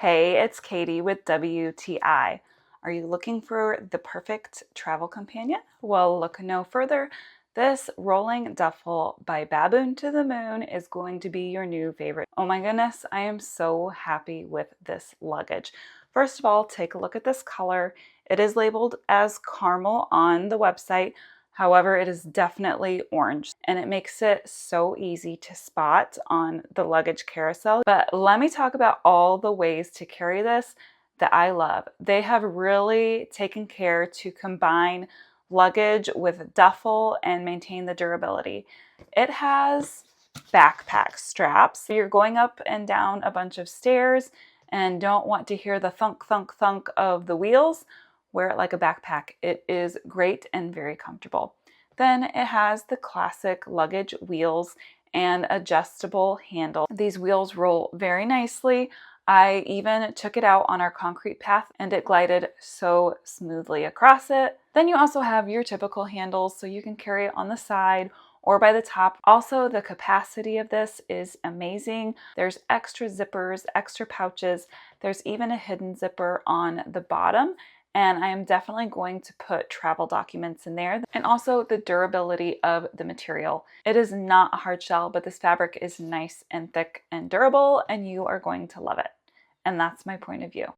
Hey, it's Katie with WTI. Are you looking for the perfect travel companion? Well, look no further. This rolling duffel by Baboon to the Moon is going to be your new favorite. Oh my goodness, I am so happy with this luggage. First of all, take a look at this color. It is labeled as caramel on the website. However, it is definitely orange, and it makes it so easy to spot on the luggage carousel. But let me talk about all the ways to carry this that I love. They have really taken care to combine luggage with duffel and maintain the durability. It has backpack straps. You're going up and down a bunch of stairs and don't want to hear the thunk, thunk, thunk of the wheels, wear it like a backpack. It is great and very comfortable. Then it has the classic luggage wheels and adjustable handle. These wheels roll very nicely. I even took it out on our concrete path and it glided so smoothly across it. Then you also have your typical handles, so you can carry it on the side or by the top. Also, the capacity of this is amazing. There's extra zippers, extra pouches. There's even a hidden zipper on the bottom. And I am definitely going to put travel documents in there. And also the durability of the material. It is not a hard shell, but this fabric is nice and thick and durable, and you are going to love it. And that's my point of view.